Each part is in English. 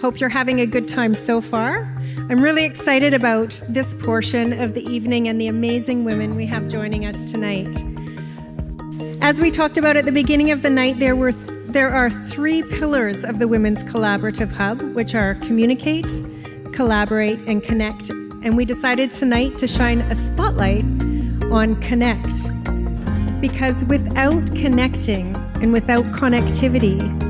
Hope you're having a good time so far. I'm really excited about this portion of the evening and the amazing women we have joining us tonight. As we talked about at the beginning of the night, there are three pillars of the Women's Collaborative Hub, which are communicate, collaborate, and connect. And we decided tonight to shine a spotlight on connect. Because without connecting and without connectivity,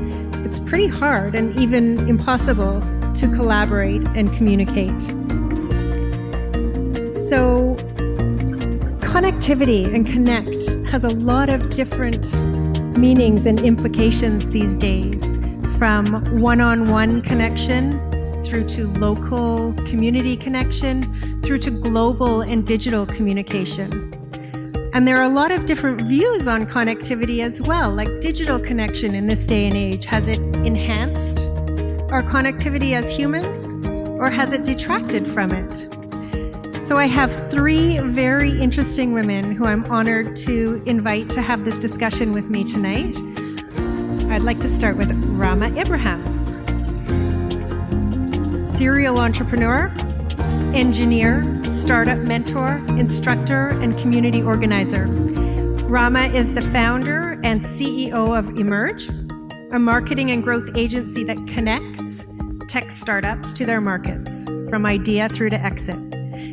it's pretty hard and even impossible to collaborate and communicate. So connectivity and connect has a lot of different meanings and implications these days, from one-on-one connection through to local community connection, through to global and digital communication. And there are a lot of different views on connectivity as well, like digital connection in this day and age. Has it enhanced our connectivity as humans, or has it detracted from it? So I have three very interesting women who I'm honored to invite to have this discussion with me tonight. I'd like to start with Rama Ibrahim. Serial entrepreneur, engineer, startup mentor, instructor, and community organizer. Rama is the founder and CEO of Emerge, a marketing and growth agency that connects tech startups to their markets, from idea through to exit.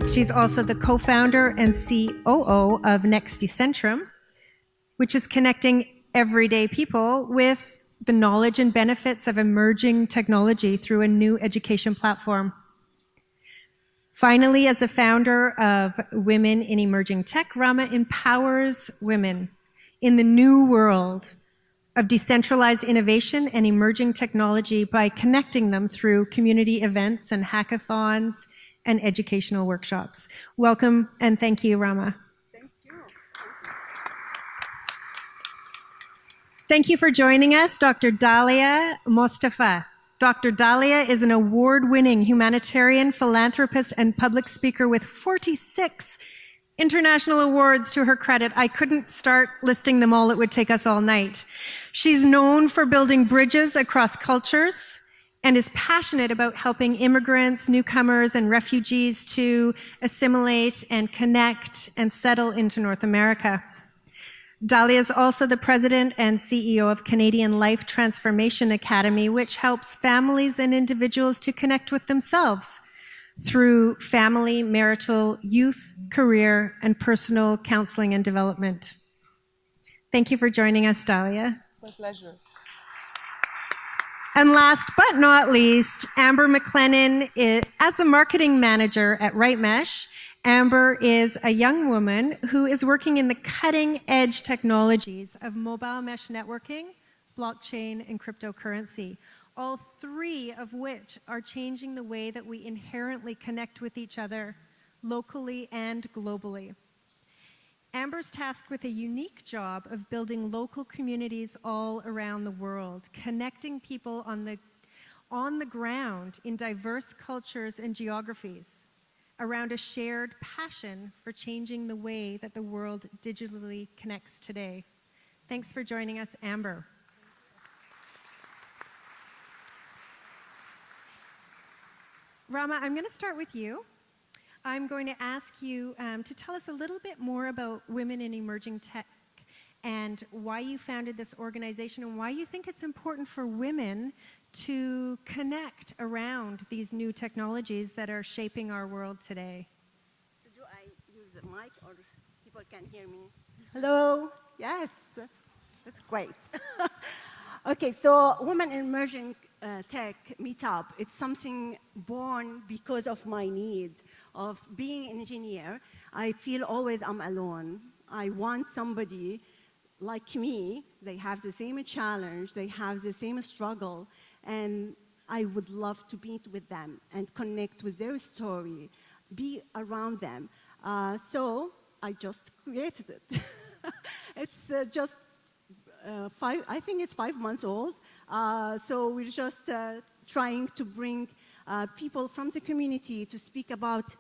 She's also the co-founder and COO of Next Decentrum, which is connecting everyday people with the knowledge and benefits of emerging technology through a new education platform. Finally, as a founder of Women in Emerging Tech, Rama empowers women in the new world of decentralized innovation and emerging technology by connecting them through community events and hackathons and educational workshops. Welcome and thank you, Rama. Thank you. Thank you for joining us, Dr. Dahlia Mostafa. Dr. Dahlia is an award-winning humanitarian, philanthropist, and public speaker with 46 international awards to her credit. I couldn't start listing them all. It would take us all night. She's known for building bridges across cultures and is passionate about helping immigrants, newcomers, and refugees to assimilate and connect and settle into North America. Dahlia is also the president and CEO of Canadian Life Transformation Academy, which helps families and individuals to connect with themselves through family, marital, youth, career, and personal counseling and development. Thank you for joining us, Dahlia. It's my pleasure. And last but not least, Amber McLennan as a marketing manager at RightMesh. Amber is a young woman who is working in the cutting-edge technologies of mobile mesh networking, blockchain, and cryptocurrency, all three of which are changing the way that we inherently connect with each other locally and globally. Amber's tasked with a unique job of building local communities all around the world, connecting people on the ground in diverse cultures and geographies around a shared passion for changing the way that the world digitally connects today. Thanks for joining us, Amber. Rama, I'm going to start with you. I'm going to ask you to tell us a little bit more about Women in Emerging Tech and why you founded this organization and why you think it's important for women to connect around these new technologies that are shaping our world today. So do I use the mic or people can hear me? Hello? Yes, that's great. Okay, so Women in Emerging Tech Meetup, it's something born because of my need of being an engineer. I feel always I'm alone. I want somebody like me. They have the same challenge, they have the same struggle, and I would love to meet with them and connect with their story, be around them. So I just created it. It's just I think it's 5 months old. So we're just trying to bring people from the community to speak about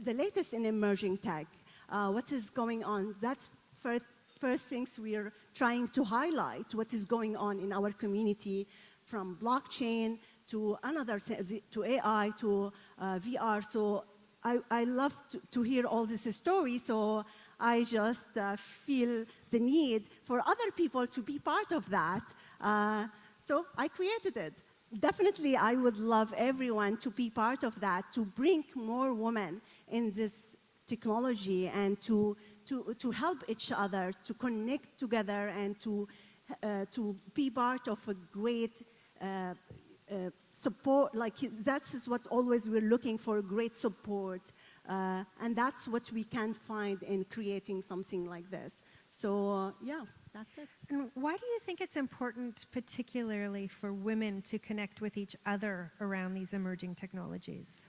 the latest in emerging tech, what is going on. That's first things we're trying to highlight, what is going on in our community, from blockchain to another, to AI, to VR. So I love to hear all this story. So I just feel the need for other people to be part of that. So I created it. Definitely, I would love everyone to be part of that, to bring more women in this technology and to help each other, to connect together and to be part of a great support. Like that is what always we're looking for, great support. And that's what we can find in creating something like this. So yeah, that's it. And why do you think it's important, particularly for women, to connect with each other around these emerging technologies?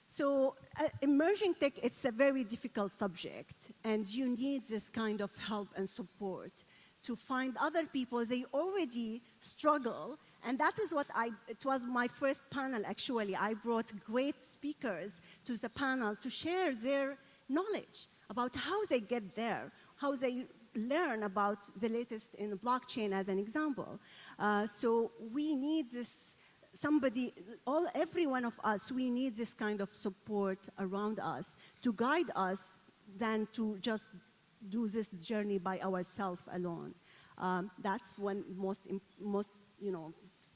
So emerging tech, it's a very difficult subject, and you need this kind of help and support to find other people. They already struggle, and that is what it was my first panel, actually. I brought great speakers to the panel to share their knowledge about how they get there, how they learn about the latest in blockchain, as an example. So we need this, every one of us, we need this kind of support around us to guide us than to just do this journey by ourselves alone. That's one most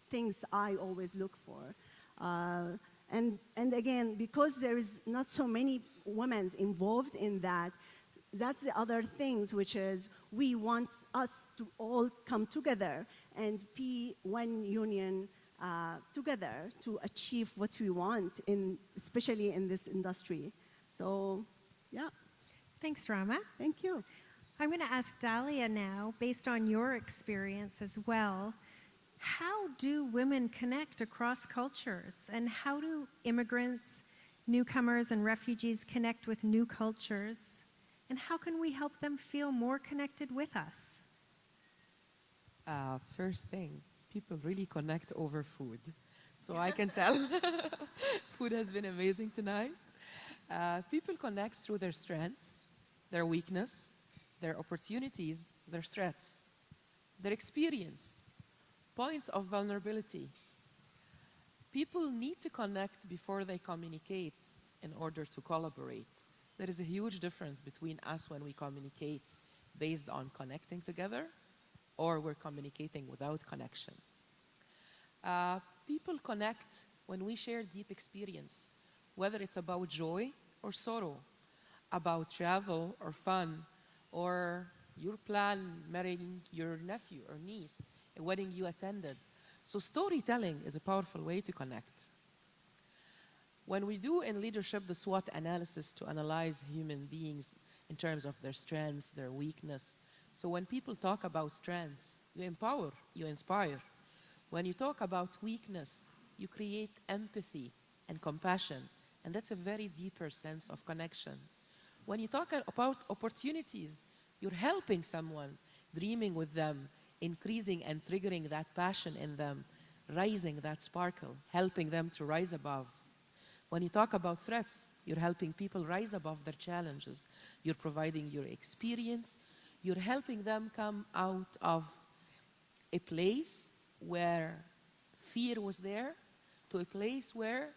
things I always look for. And again, because there is not so many women involved in that, that's the other things, which is we want us to all come together and be one union together to achieve what we want, especially in this industry. So, yeah. Thanks, Rama. Thank you. I'm going to ask Dahlia now, based on your experience as well, how do women connect across cultures? And how do immigrants, newcomers, and refugees connect with new cultures? And how can we help them feel more connected with us? First thing, people really connect over food. So I can tell food has been amazing tonight. People connect through their strength, their weakness, their opportunities, their threats, their experience, points of vulnerability. People need to connect before they communicate in order to collaborate. There is a huge difference between us when we communicate based on connecting together, or we're communicating without connection. People connect when we share deep experience, whether it's about joy or sorrow, about travel or fun, or your plan marrying your nephew or niece, a wedding you attended. So storytelling is a powerful way to connect. When we do in leadership the SWOT analysis to analyze human beings in terms of their strengths, their weakness. So when people talk about strengths, you empower, you inspire. When you talk about weakness, you create empathy and compassion, and that's a very deeper sense of connection. When you talk about opportunities, you're helping someone, dreaming with them, increasing and triggering that passion in them, raising that sparkle, helping them to rise above. When you talk about threats, you're helping people rise above their challenges. You're providing your experience. You're helping them come out of a place where fear was there to a place where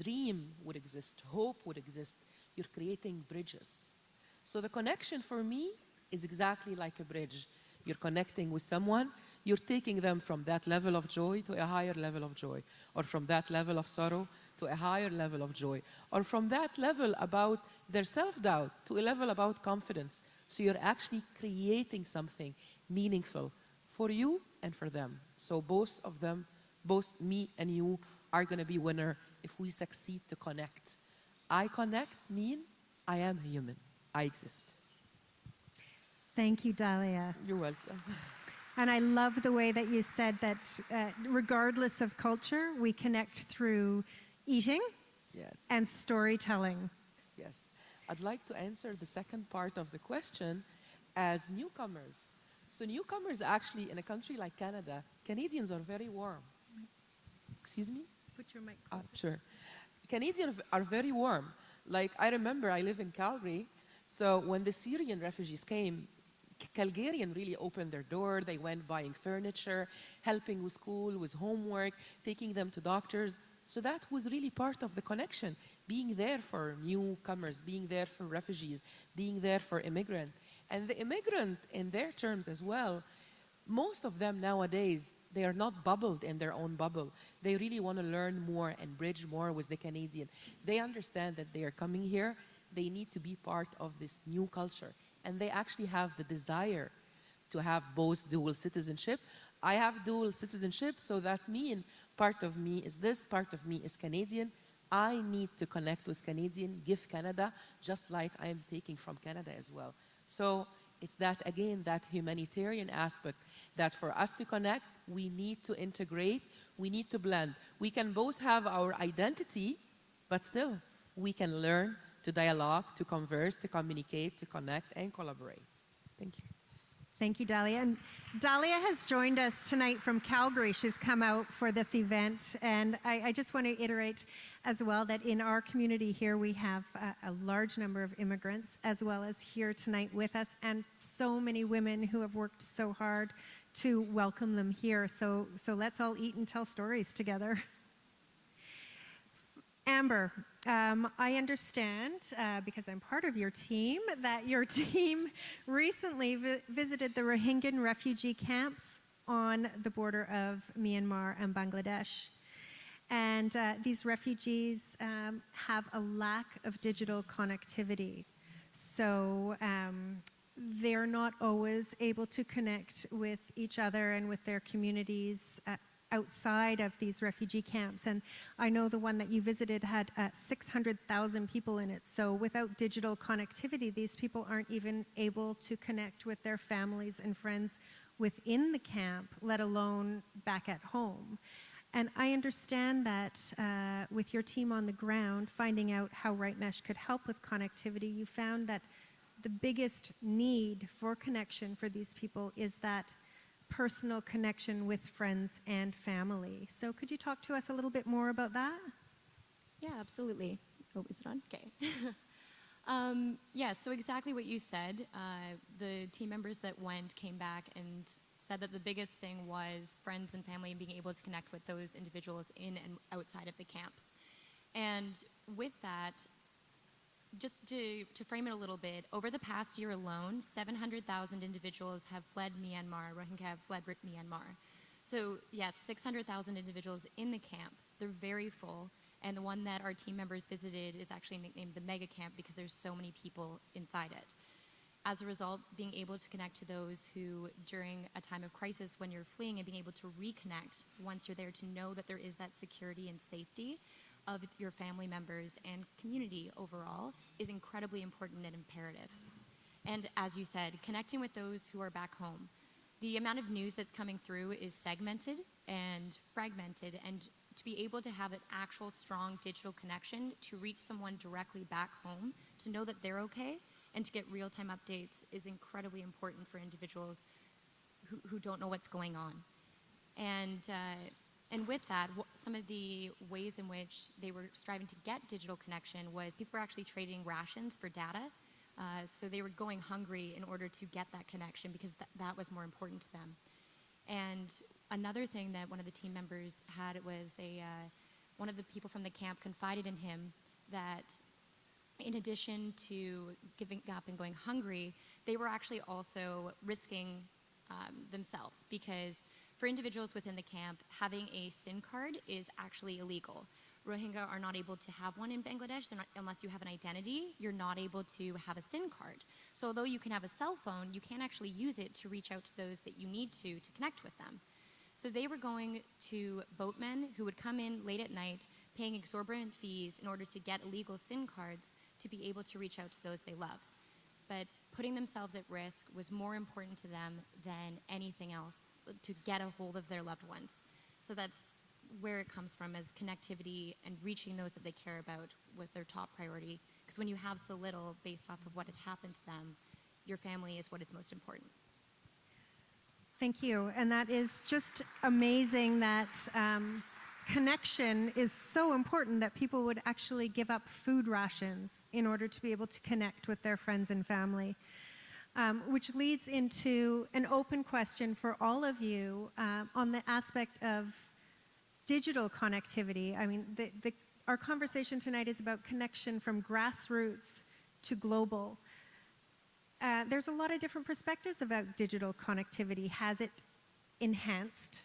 dream would exist, hope would exist. You're creating bridges. So the connection for me is exactly like a bridge. You're connecting with someone, you're taking them from that level of joy to a higher level of joy, or from that level of sorrow to a higher level of joy, or from that level about their self-doubt to a level about confidence. So you're actually creating something meaningful for you and for them. So both of them, both me and you, are going to be winner if we succeed to connect. I connect mean I am human. I exist. Thank you, Dahlia. You're welcome. And I love the way that you said that regardless of culture, we connect through eating and storytelling. Yes. I'd like to answer the second part of the question as newcomers. So newcomers actually in a country like Canada, Canadians are very warm. Excuse me? Put your mic closer. Sure. Canadians are very warm. Like I remember I live in Calgary, so when the Syrian refugees came Calgarian really opened their door. They went buying furniture, helping with school, with homework, taking them to doctors. So that was really part of the connection, being there for newcomers, being there for refugees, being there for immigrants. And the immigrant, in their terms as well, most of them nowadays, they are not bubbled in their own bubble. They really want to learn more and bridge more with the Canadian. They understand that they are coming here, they need to be part of this new culture. And they actually have the desire to have both dual citizenship. I have dual citizenship, so that means part of me is this, part of me is Canadian. I need to connect with Canadian, give Canada, just like I am taking from Canada as well. So it's that, again, that humanitarian aspect that for us to connect, we need to integrate, we need to blend. We can both have our identity, but still, we can learn to dialogue, to converse, to communicate, to connect, and collaborate. Thank you. Thank you, Dahlia. And Dahlia has joined us tonight from Calgary. She's come out for this event. And I just want to iterate as well that in our community here, we have a large number of immigrants, as well as here tonight with us, and so many women who have worked so hard to welcome them here. So let's all eat and tell stories together. Amber, I understand, because I'm part of your team, that your team recently visited the Rohingya refugee camps on the border of Myanmar and Bangladesh. And these refugees have a lack of digital connectivity. So they're not always able to connect with each other and with their communities outside of these refugee camps. And I know the one that you visited had 600,000 people in it. So without digital connectivity, these people aren't even able to connect with their families and friends within the camp, let alone back at home. And I understand that with your team on the ground, finding out how Right Mesh could help with connectivity, you found that the biggest need for connection for these people is that personal connection with friends and family. So could you talk to us a little bit more about that? Yeah, absolutely. Oh, is it on? Okay. Yeah, so exactly what you said. The team members that went came back and said that the biggest thing was friends and family and being able to connect with those individuals in and outside of the camps. And with that, just to frame it a little bit, over the past year alone, 700,000 individuals have fled Myanmar, Rohingya have fled Myanmar. So yes, 600,000 individuals in the camp. They're very full. And the one that our team members visited is actually nicknamed the mega camp because there's so many people inside it. As a result, being able to connect to those who, during a time of crisis when you're fleeing, and being able to reconnect once you're there, to know that there is that security and safety of your family members and community overall is incredibly important and imperative. And as you said, connecting with those who are back home. The amount of news that's coming through is segmented and fragmented, and to be able to have an actual strong digital connection to reach someone directly back home, to know that they're okay, and to get real-time updates is incredibly important for individuals who don't know what's going on. And with that, some of the ways in which they were striving to get digital connection was people were actually trading rations for data. So they were going hungry in order to get that connection because that was more important to them. And another thing that one of the team members had was one of the people from the camp confided in him that in addition to giving up and going hungry, they were actually also risking themselves, because for individuals within the camp, having a SIM card is actually illegal. Rohingya are not able to have one in Bangladesh. Unless you have an identity, you're not able to have a SIM card. So although you can have a cell phone, you can't actually use it to reach out to those that you need to connect with them. So they were going to boatmen who would come in late at night, paying exorbitant fees in order to get illegal SIM cards to be able to reach out to those they love. But putting themselves at risk was more important to them than anything else, to get a hold of their loved ones. So that's where it comes from, as connectivity and reaching those that they care about was their top priority. Because when you have so little based off of what had happened to them, your family is what is most important. Thank you. And that is just amazing that connection is so important that people would actually give up food rations in order to be able to connect with their friends and family. which leads into an open question for all of you on the aspect of digital connectivity. I mean, our conversation tonight is about connection from grassroots to global. There's a lot of different perspectives about digital connectivity. Has it enhanced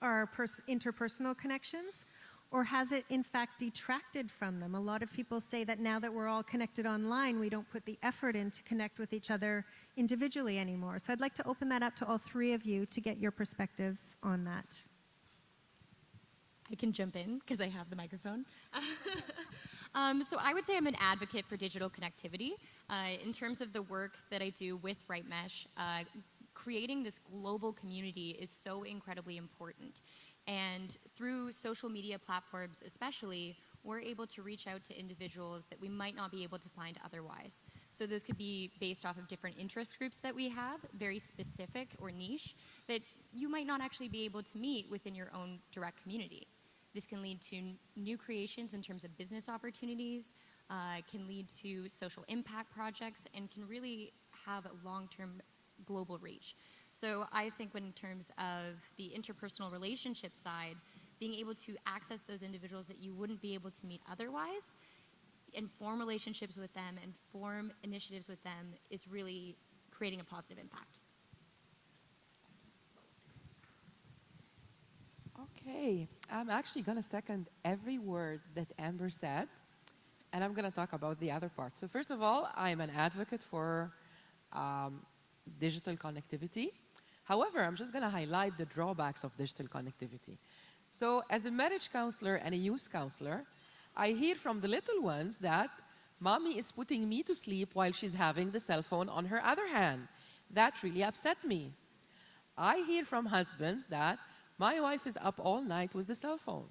our interpersonal connections, or has it in fact detracted from them? A lot of people say that now that we're all connected online, we don't put the effort in to connect with each other individually anymore. So I'd like to open that up to all three of you to get your perspectives on that. I can jump in because I have the microphone. So I would say I'm an advocate for digital connectivity. In terms of the work that I do with RightMesh, creating this global community is so incredibly important. And through social media platforms especially, we're able to reach out to individuals that we might not be able to find otherwise. So those could be based off of different interest groups that we have, very specific or niche, that you might not actually be able to meet within your own direct community. This can lead to new creations in terms of business opportunities, can lead to social impact projects, and can really have a long-term global reach. So I think in terms of the interpersonal relationship side, being able to access those individuals that you wouldn't be able to meet otherwise, and form relationships with them and form initiatives with them is really creating a positive impact. Okay, I'm actually going to second every word that Amber said, and I'm going to talk about the other part. So first of all, I'm an advocate for digital connectivity. However, I'm just going to highlight the drawbacks of digital connectivity. So as a marriage counselor and a youth counselor, I hear from the little ones that mommy is putting me to sleep while she's having the cell phone on her other hand. That really upset me. I hear from husbands that my wife is up all night with the cell phone.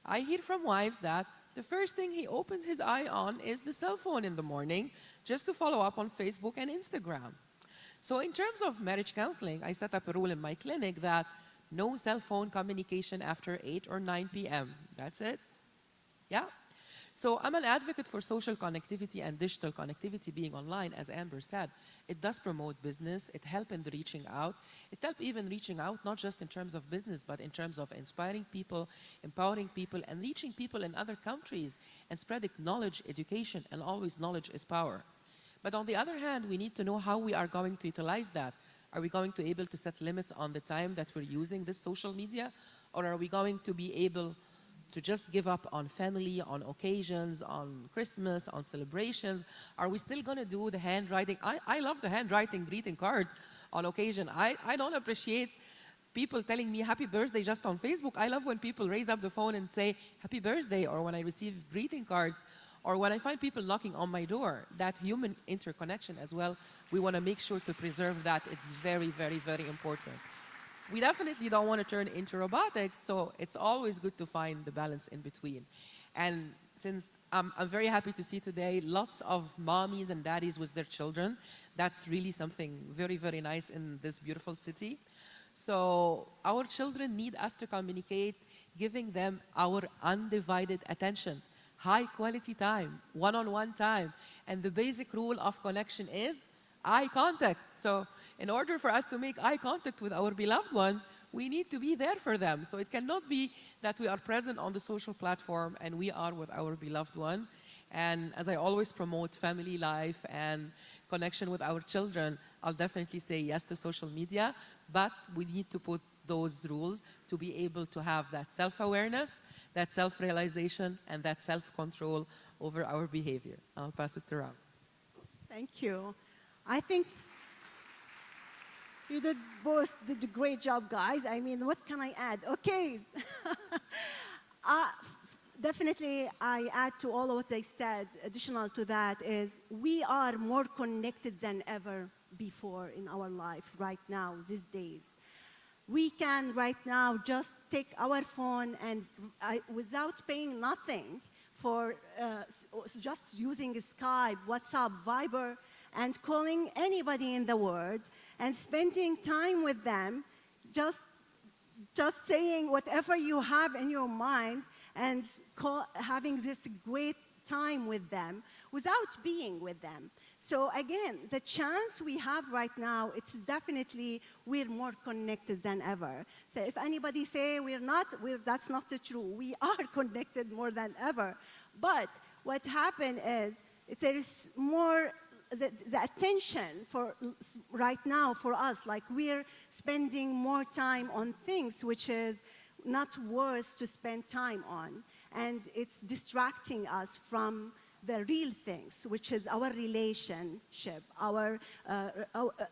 I hear from wives that the first thing he opens his eye on is the cell phone in the morning just to follow up on Facebook and Instagram. So in terms of marriage counseling, I set up a rule in my clinic that no cell phone communication after 8 or 9 p.m. That's it. Yeah. So I'm an advocate for social connectivity and digital connectivity being online, as Amber said. It does promote business, it helps in the reaching out. It helps even reaching out, not just in terms of business, but in terms of inspiring people, empowering people, and reaching people in other countries, and spreading knowledge, education, and always knowledge is power. But on the other hand, we need to know how we are going to utilize that. Are we going to be able to set limits on the time that we're using this social media? Or are we going to be able to just give up on family, on occasions, on Christmas, on celebrations? Are we still going to do the handwriting? I love the handwriting greeting cards on occasion. I don't appreciate people telling me happy birthday just on Facebook. I love when people raise up the phone and say happy birthday, or when I receive greeting cards, or when I find people knocking on my door. That human interconnection as well, we want to make sure to preserve that. It's very, very, very important. We definitely don't want to turn into robotics, so it's always good to find the balance in between. And since I'm very happy to see today lots of mommies and daddies with their children, that's really something very, very nice in this beautiful city. So our children need us to communicate, giving them our undivided attention, high quality time, one-on-one time. And the basic rule of connection is eye contact. So in order for us to make eye contact with our beloved ones, we need to be there for them. So it cannot be that we are present on the social platform and we are with our beloved one. And as I always promote family life and connection with our children, I'll definitely say yes to social media, but we need to put those rules to be able to have that self-awareness, that self-realization, and that self-control over our behavior. I'll pass it to Ram. Thank you. I think you did a great job, guys. I mean, what can I add? Okay. Definitely, I add to all of what they said. Additional to that is we are more connected than ever before in our life right now, these days. We can right now just take our phone and without paying nothing for just using Skype, WhatsApp, Viber, and calling anybody in the world and spending time with them, just saying whatever you have in your mind and having this great time with them without being with them. So again, the chance we have right now, it's definitely we're more connected than ever. So if anybody say we're not, that's not true. We are connected more than ever. But what happened is there is more, the attention for right now for us, like we're spending more time on things which is not worth to spend time on. And it's distracting us from the real things, which is our relationship, our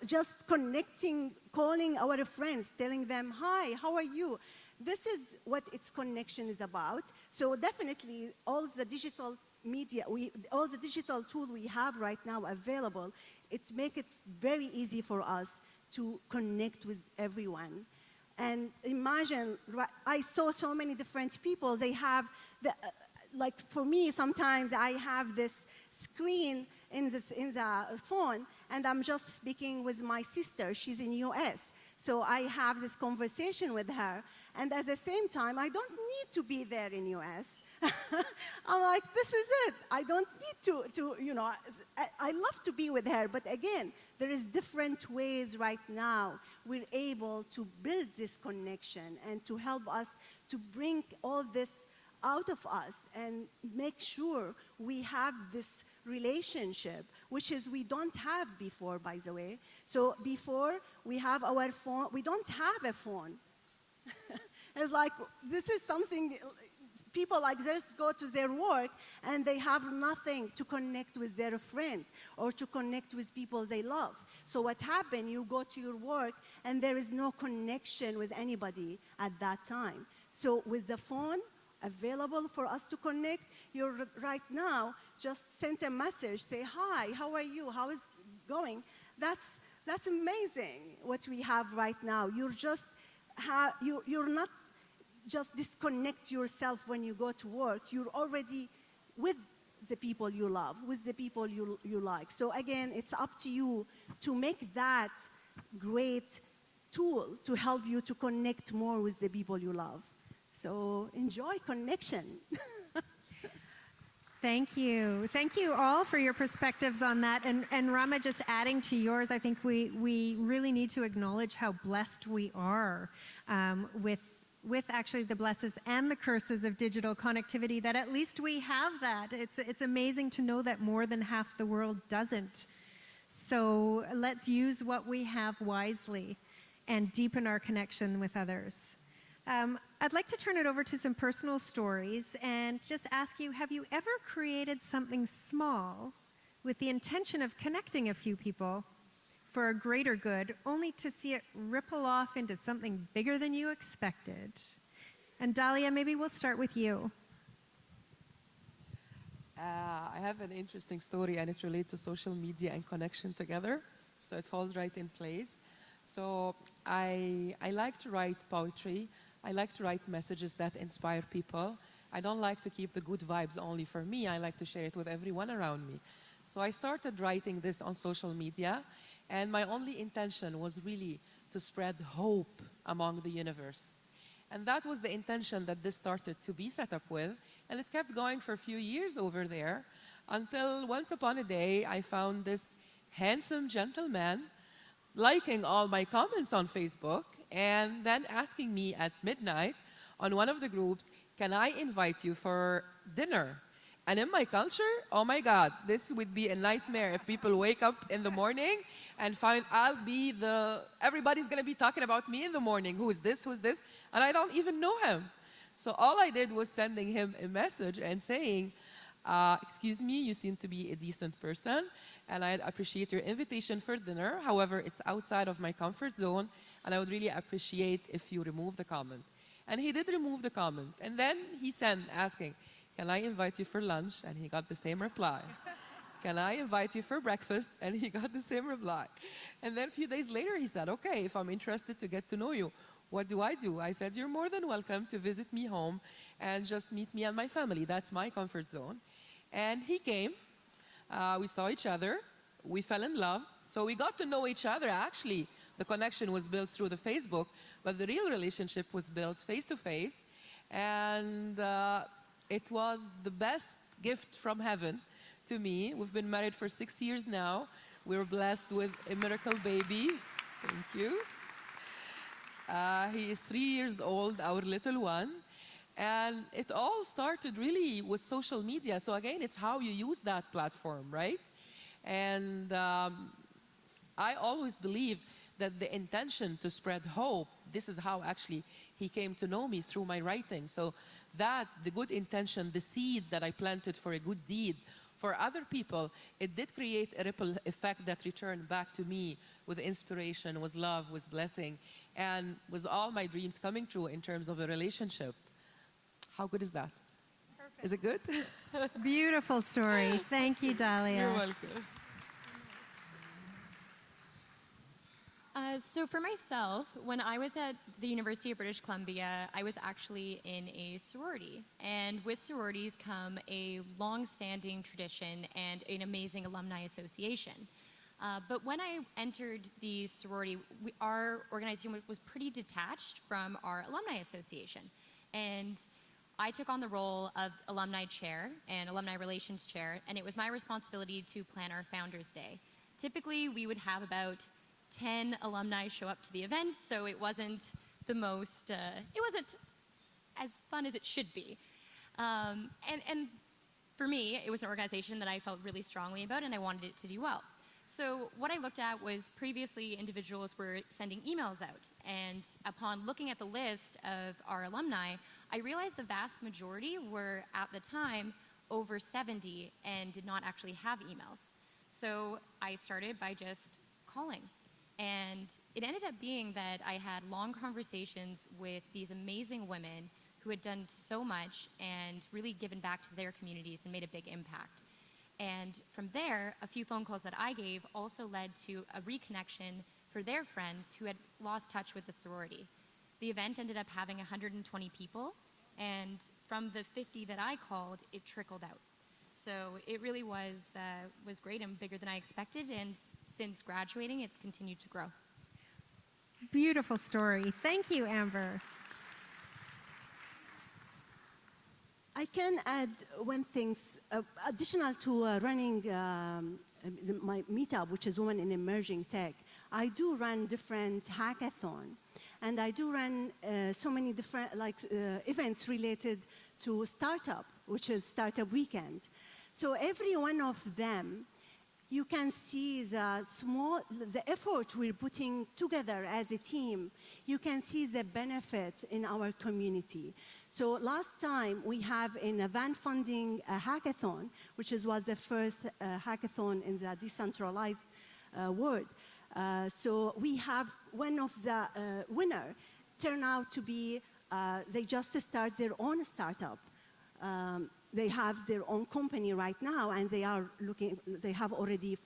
just connecting, calling our friends, telling them, hi, how are you? This is what its connection is about. So definitely all the digital media, all the digital tool we have right now available, it makes it very easy for us to connect with everyone. And imagine, I saw so many different people, they have the, like for me, sometimes I have this screen in the phone, and I'm just speaking with my sister. She's in US. So I have this conversation with her, and at the same time, I don't need to be there in US. I'm like, this is it. I don't need to you know, I love to be with her, but again, there is different ways right now we're able to build this connection and to help us to bring all this out of us and make sure we have this relationship, which is we don't have before, by the way. So before we have our phone, we don't have a phone. It's like, this is something, people like this go to their work and they have nothing to connect with their friend or to connect with people they love. So what happened, you go to your work and there is no connection with anybody at that time. So with the phone available for us to connect, you're right now just send a message, say, hi, how are you, how is it going? That's amazing what we have right now. You're just, you're not just disconnect yourself when you go to work, you're already with the people you love, with the people you like. So again, it's up to you to make that great tool to help you to connect more with the people you love. So enjoy connection. Thank you. Thank you all for your perspectives on that. And Rama, just adding to yours, I think we really need to acknowledge how blessed we are with actually the blessings and the curses of digital connectivity, that at least we have that. It's amazing to know that more than half the world doesn't. So let's use what we have wisely and deepen our connection with others. I'd like to turn it over to some personal stories and just ask you, have you ever created something small with the intention of connecting a few people for a greater good, only to see it ripple off into something bigger than you expected? And Dahlia, maybe we'll start with you. I have an interesting story, and it relates to social media and connection together, so it falls right in place. So I like to write poetry. I like to write messages that inspire people. I don't like to keep the good vibes only for me. I like to share it with everyone around me. So I started writing this on social media, and my only intention was really to spread hope among the universe. And that was the intention that this started to be set up with, and it kept going for a few years over there, until once upon a day, I found this handsome gentleman liking all my comments on Facebook, and then asking me at midnight on one of the groups, can I invite you for dinner? And in my culture, oh my God, this would be a nightmare if people wake up in the morning and find everybody's gonna be talking about me in the morning. Who is this, and I don't even know him. So all I did was sending him a message and saying, excuse me, you seem to be a decent person, and I'd appreciate your invitation for dinner. However, it's outside of my comfort zone, and I would really appreciate if you remove the comment. And he did remove the comment. And then he sent asking, can I invite you for lunch? And he got the same reply. Can I invite you for breakfast? And he got the same reply. And then a few days later, he said, okay, if I'm interested to get to know you, what do? I said, you're more than welcome to visit me home and just meet me and my family. That's my comfort zone. And he came. We saw each other. We fell in love. So we got to know each other, actually. The connection was built through the Facebook, but the real relationship was built face-to-face. And it was the best gift from heaven to me. We've been married for 6 years now. We're blessed with a miracle baby. Thank you. He is 3 years old, our little one. And it all started really with social media. So again, it's how you use that platform, right? And I always believe that the intention to spread hope, this is how actually he came to know me, through my writing. So that, the good intention, the seed that I planted for a good deed for other people, it did create a ripple effect that returned back to me with inspiration, with love, with blessing, and with all my dreams coming true in terms of a relationship. How good is that? Perfect. Is it good? Beautiful story. Thank you, Dahlia. You're welcome. So for myself, when I was at the University of British Columbia, I was actually in a sorority. And with sororities come a long-standing tradition and an amazing alumni association. But when I entered the sorority, our organization was pretty detached from our alumni association. And I took on the role of alumni chair and alumni relations chair, and it was my responsibility to plan our Founders Day. Typically, we would have about 10 alumni show up to the event, so it wasn't the most, it wasn't as fun as it should be. And for me, it was an organization that I felt really strongly about, and I wanted it to do well. So what I looked at was previously individuals were sending emails out, and upon looking at the list of our alumni, I realized the vast majority were, at the time, over 70 and did not actually have emails. So I started by just calling. And it ended up being that I had long conversations with these amazing women who had done so much and really given back to their communities and made a big impact. And from there, a few phone calls that I gave also led to a reconnection for their friends who had lost touch with the sorority. The event ended up having 120 people, and from the 50 that I called, it trickled out. So it really was great and bigger than I expected, and since graduating, it's continued to grow. Beautiful story. Thank you, Amber. I can add one thing, additional to running my meetup, which is Women in Emerging Tech. I do run different hackathons, and I do run so many different events related to startup, which is Startup Weekend. So every one of them, you can see the effort we're putting together as a team. You can see the benefit in our community. So last time we have an event funding hackathon, which was the first hackathon in the decentralized world. So we have one of the winner turn out to be, they just start their own startup. They have their own company right now, and they have already,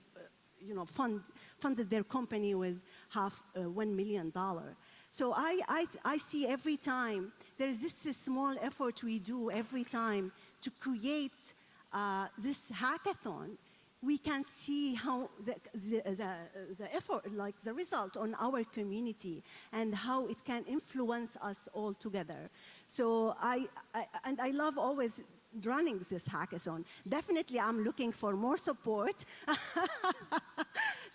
funded their company with $500,000 million. So I see every time there's this small effort we do every time to create this hackathon. We can see how the effort, like the result on our community, and how it can influence us all together. So I love always running this hackathon. Definitely, I'm looking for more support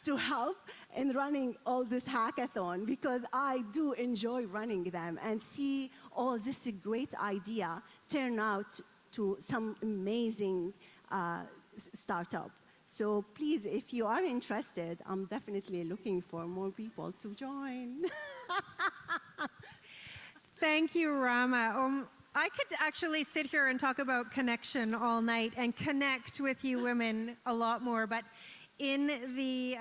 to help in running all this hackathon, because I do enjoy running them and see all this great idea turn out to some amazing startup. So please, if you are interested, I'm definitely looking for more people to join. Thank you, Rama. I could actually sit here and talk about connection all night and connect with you women a lot more, but in the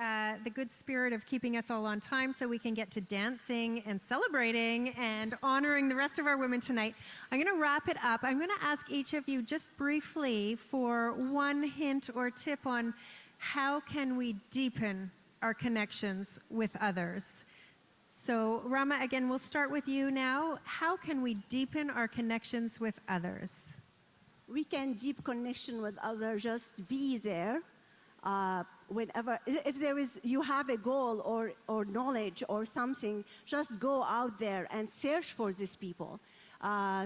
good spirit of keeping us all on time so we can get to dancing and celebrating and honoring the rest of our women tonight, I'm going to wrap it up. I'm going to ask each of you just briefly for one hint or tip on how can we deepen our connections with others. So, Rama, again, we'll start with you now. How can we deepen our connections with others? We can deep connection with others, just be there. Whenever, if you have a goal or knowledge or something, just go out there and search for these people.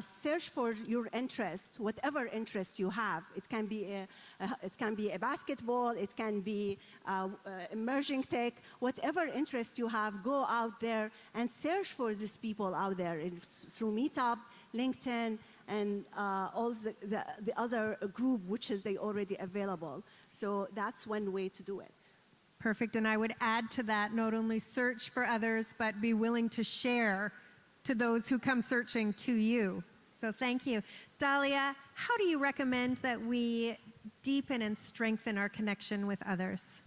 Search for your interest, whatever interest you have. It can be a basketball, it can be emerging tech, whatever interest you have, go out there and search for these people out there through Meetup, LinkedIn, and all the other group which is they already available. So that's one way to do it. Perfect. And I would add to that, not only search for others, but be willing to share to those who come searching to you. So thank you. Dahlia, how do you recommend that we deepen and strengthen our connection with others?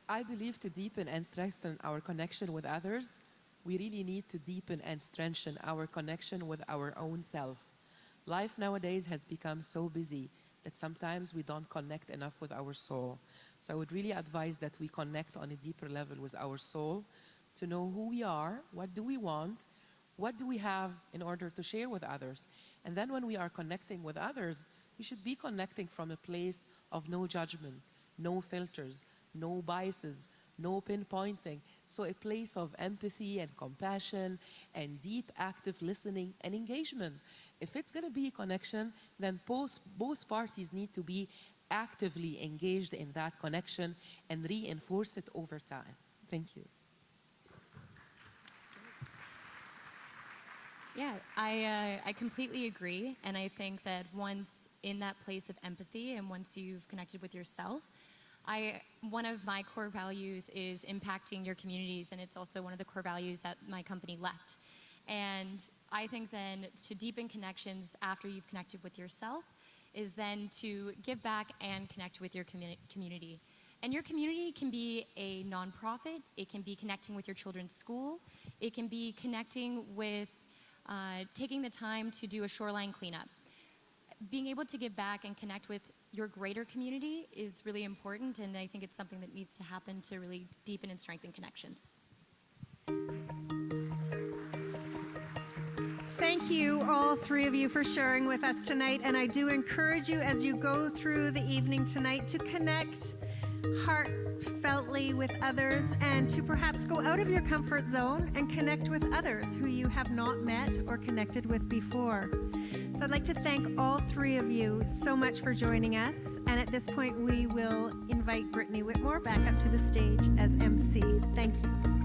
I believe to deepen and strengthen our connection with others, we really need to deepen and strengthen our connection with our own self. Life nowadays has become so busy that sometimes we don't connect enough with our soul. So I would really advise that we connect on a deeper level with our soul to know who we are, what do we want, what do we have in order to share with others. And then when we are connecting with others, we should be connecting from a place of no judgment, no filters, no biases, no pinpointing. So a place of empathy and compassion and deep active listening and engagement. If it's going to be a connection, then both parties need to be actively engaged in that connection and reinforce it over time. Thank you. Yeah, I completely agree. And I think that once in that place of empathy and once you've connected with yourself, one of my core values is impacting your communities, and it's also one of the core values that my company left. And I think then to deepen connections after you've connected with yourself is then to give back and connect with your community. And your community can be a nonprofit, it can be connecting with your children's school, it can be connecting with taking the time to do a shoreline cleanup. Being able to give back and connect with your greater community is really important, and I think it's something that needs to happen to really deepen and strengthen connections. Thank you, all three of you, for sharing with us tonight. And I do encourage you as you go through the evening tonight to connect heartfeltly with others and to perhaps go out of your comfort zone and connect with others who you have not met or connected with before. So I'd like to thank all three of you so much for joining us. And at this point, we will invite Brittany Whitmore back up to the stage as MC. Thank you.